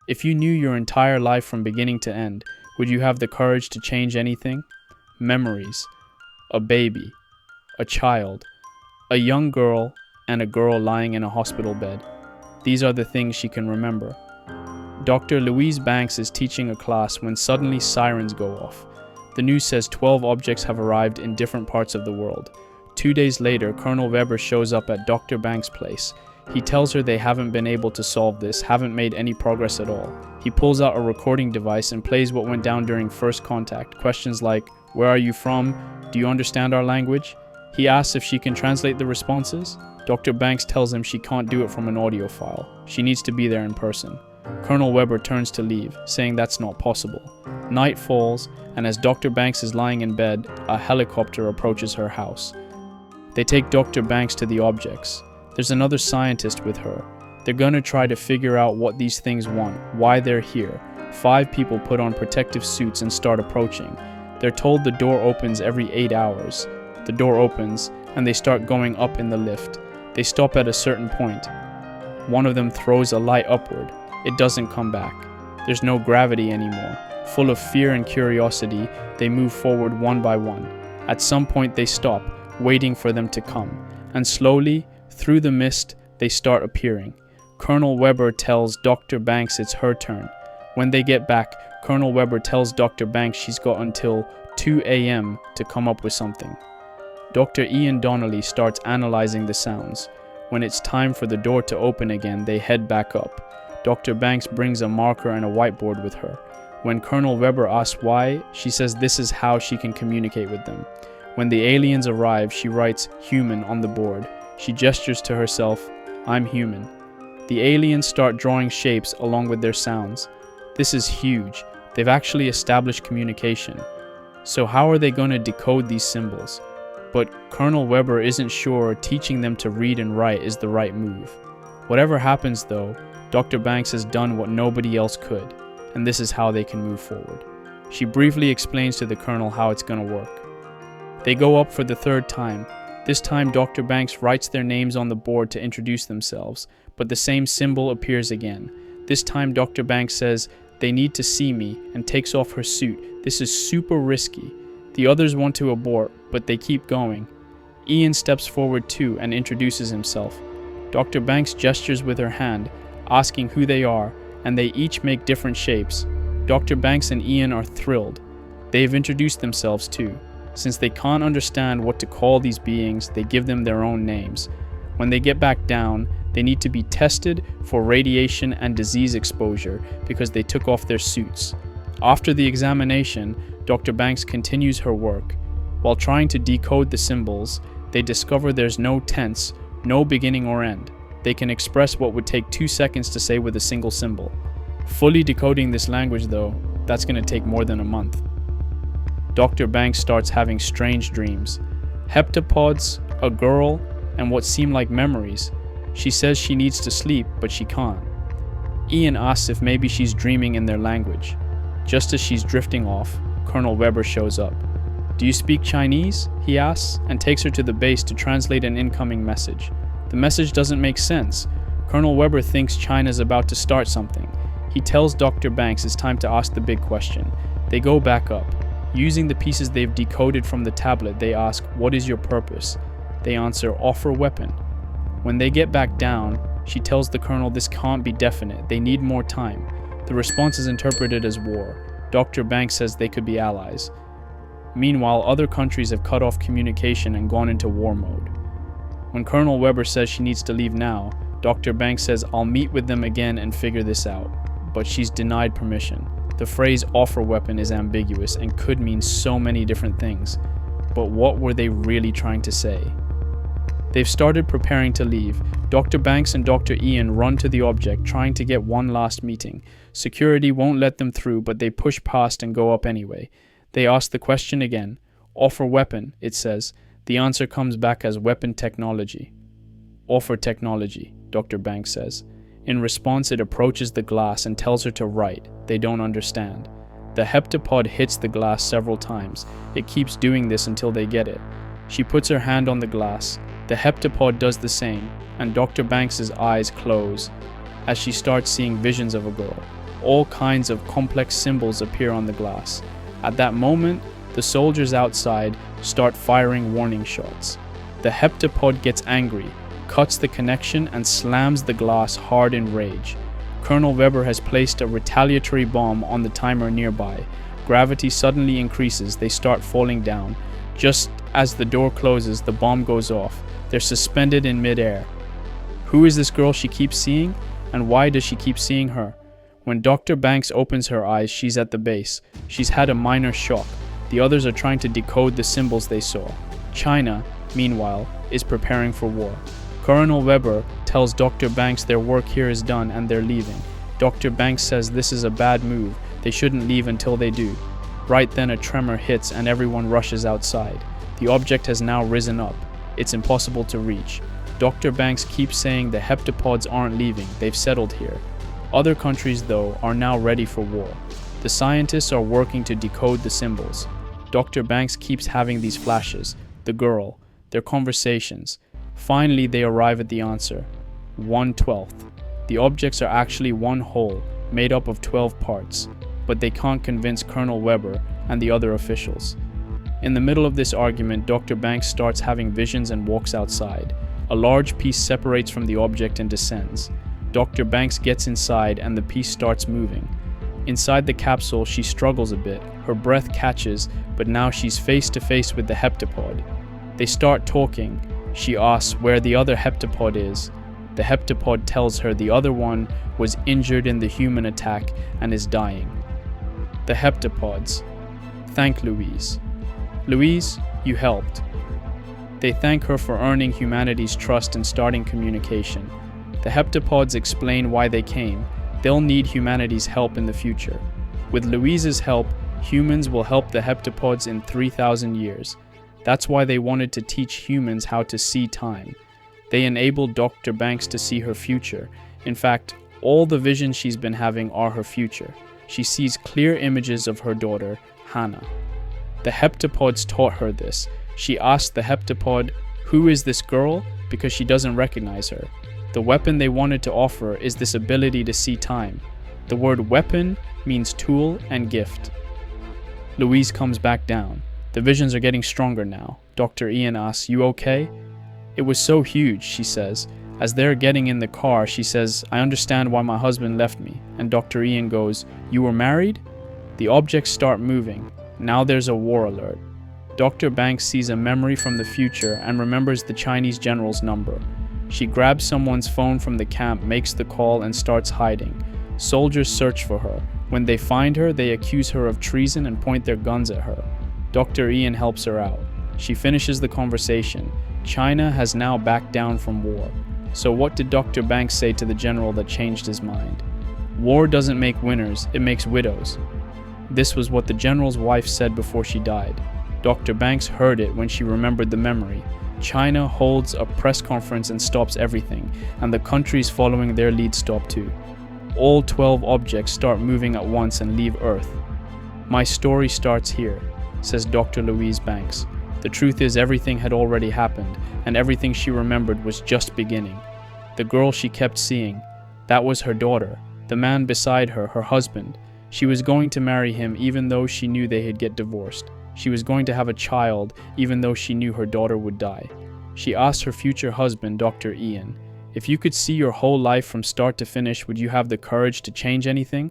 If you knew your entire life from beginning to end, would you have the courage to change anything? Memories. A baby. A child. A young girl and a girl lying in a hospital bed. These are the things she can remember. Dr. Louise Banks is teaching a class when suddenly sirens go off. The news says 12 objects have arrived in different parts of the world. 2 days later, Colonel Weber shows up at Dr. Banks' place. He tells her they haven't been able to solve this, haven't made any progress at all. He pulls out a recording device and plays what went down during first contact. Questions like, "Where are you from? Do you understand our language?" He asks if she can translate the responses. Dr. Banks tells him she can't do it from an audio file. She needs to be there in person. Colonel Weber turns to leave, saying that's not possible. Night falls, and as Dr. Banks is lying in bed, a helicopter approaches her house. They take Dr. Banks to the objects. There's another scientist with her. They're gonna try to figure out what these things want, why they're here. 5 people put on protective suits and start approaching. They're told the door opens every 8 hours. The door opens, and they start going up in the lift. They stop at a certain point. One of them throws a light upward. It doesn't come back. There's no gravity anymore. Full of fear and curiosity, they move forward one by one. At some point they stop, waiting for them to come. And slowly, through the mist, they start appearing. Colonel Weber tells Dr. Banks it's her turn. When they get back, Colonel Weber tells Dr. Banks she's got until 2 a.m. to come up with something. Dr. Ian Donnelly starts analyzing the sounds. When it's time for the door to open again, they head back up. Dr. Banks brings a marker and a whiteboard with her. When Colonel Weber asks why, she says this is how she can communicate with them. When the aliens arrive, she writes "human" on the board. She gestures to herself, "I'm human." The aliens start drawing shapes along with their sounds. This is huge. They've actually established communication. So how are they going to decode these symbols? But Colonel Weber isn't sure teaching them to read and write is the right move. Whatever happens though, Dr. Banks has done what nobody else could, and this is how they can move forward. She briefly explains to the Colonel how it's going to work. They go up for the 3rd time. This time Dr. Banks writes their names on the board to introduce themselves, but the same symbol appears again. This time Dr. Banks says they need to see me and takes off her suit. This is super risky. The others want to abort, but they keep going. Ian steps forward too and introduces himself. Dr. Banks gestures with her hand, asking who they are, and they each make different shapes. Dr. Banks and Ian are thrilled. They've introduced themselves too. Since they can't understand what to call these beings, they give them their own names. When they get back down, they need to be tested for radiation and disease exposure because they took off their suits. After the examination, Dr. Banks continues her work. While trying to decode the symbols, they discover there's no tense, no beginning or end. They can express what would take 2 seconds to say with a single symbol. Fully decoding this language though, that's going to take more than a month. Dr. Banks starts having strange dreams. Heptapods, a girl, and what seem like memories. She says she needs to sleep, but she can't. Ian asks if maybe she's dreaming in their language. Just as she's drifting off, Colonel Weber shows up. "Do you speak Chinese?" he asks, and takes her to the base to translate an incoming message. The message doesn't make sense. Colonel Weber thinks China's about to start something. He tells Dr. Banks it's time to ask the big question. They go back up. Using the pieces they've decoded from the tablet, they ask, "What is your purpose?" They answer, "Offer weapon." When they get back down, she tells the Colonel this can't be definite. They need more time. The response is interpreted as war. Dr. Banks says they could be allies. Meanwhile, other countries have cut off communication and gone into war mode. When Colonel Weber says she needs to leave now, Dr. Banks says, "I'll meet with them again and figure this out." But she's denied permission. The phrase "offer weapon" is ambiguous and could mean so many different things. But what were they really trying to say? They've started preparing to leave. Dr. Banks and Dr. Ian run to the object, trying to get one last meeting. Security won't let them through, but they push past and go up anyway. They ask the question again. "Offer weapon," it says. The answer comes back as "weapon technology." "Offer technology," Dr. Banks says. In response, it approaches the glass and tells her to write. They don't understand. The heptapod hits the glass several times. It keeps doing this until they get it. She puts her hand on the glass. The heptapod does the same, and Dr. Banks's eyes close as she starts seeing visions of a girl. All kinds of complex symbols appear on the glass. At that moment, the soldiers outside start firing warning shots. The heptapod gets angry, cuts the connection, and slams the glass hard in rage. Colonel Weber has placed a retaliatory bomb on the timer nearby. Gravity suddenly increases, they start falling down. Just as the door closes, the bomb goes off. They're suspended in midair. Who is this girl she keeps seeing? And why does she keep seeing her? When Dr. Banks opens her eyes, she's at the base. She's had a minor shock. The others are trying to decode the symbols they saw. China, meanwhile, is preparing for war. Colonel Weber tells Dr. Banks their work here is done and they're leaving. Dr. Banks says this is a bad move. They shouldn't leave until they do. Right then a tremor hits and everyone rushes outside. The object has now risen up. It's impossible to reach. Dr. Banks keeps saying the heptapods aren't leaving, they've settled here. Other countries, though, are now ready for war. The scientists are working to decode the symbols. Dr. Banks keeps having these flashes. The girl, their conversations. Finally, they arrive at the answer. 1/12. The objects are actually one whole, made up of 12 parts, but they can't convince Colonel Weber and the other officials. In the middle of this argument, Dr. Banks starts having visions and walks outside. A large piece separates from the object and descends. Dr. Banks gets inside and the piece starts moving. Inside the capsule, she struggles a bit. Her breath catches, but now she's face to face with the heptapod. They start talking. She asks where the other heptapod is. The heptapod tells her the other one was injured in the human attack and is dying. The heptapods thank Louise. Louise, you helped. They thank her for earning humanity's trust and starting communication. The heptapods explain why they came. They'll need humanity's help in the future. With Louise's help, humans will help the heptapods in 3,000 years. That's why they wanted to teach humans how to see time. They enabled Dr. Banks to see her future. In fact, all the visions she's been having are her future. She sees clear images of her daughter, Hannah. The heptapods taught her this. She asked the heptapod, "Who is this girl?" because she doesn't recognize her. The weapon they wanted to offer is this ability to see time. The word weapon means tool and gift. Louise comes back down. The visions are getting stronger now. Dr. Ian asks, "You okay?" "It was so huge," she says. As they're getting in the car, she says, "I understand why my husband left me." And Dr. Ian goes, "You were married?" The objects start moving. Now there's a war alert. Dr. Banks sees a memory from the future and remembers the Chinese general's number. She grabs someone's phone from the camp, makes the call, and starts hiding. Soldiers search for her. When they find her, they accuse her of treason and point their guns at her. Dr. Ian helps her out. She finishes the conversation. China has now backed down from war. So what did Dr. Banks say to the general that changed his mind? War doesn't make winners, it makes widows. This was what the general's wife said before she died. Dr. Banks heard it when she remembered the memory. China holds a press conference and stops everything, and the countries following their lead stop too. All 12 objects start moving at once and leave Earth. My story starts here, says Dr. Louise Banks. The truth is everything had already happened, and everything she remembered was just beginning. The girl she kept seeing, that was her daughter. The man beside her, her husband. She was going to marry him even though she knew they'd get divorced. She was going to have a child even though she knew her daughter would die. She asked her future husband, Dr. Ian, "If you could see your whole life from start to finish, would you have the courage to change anything?"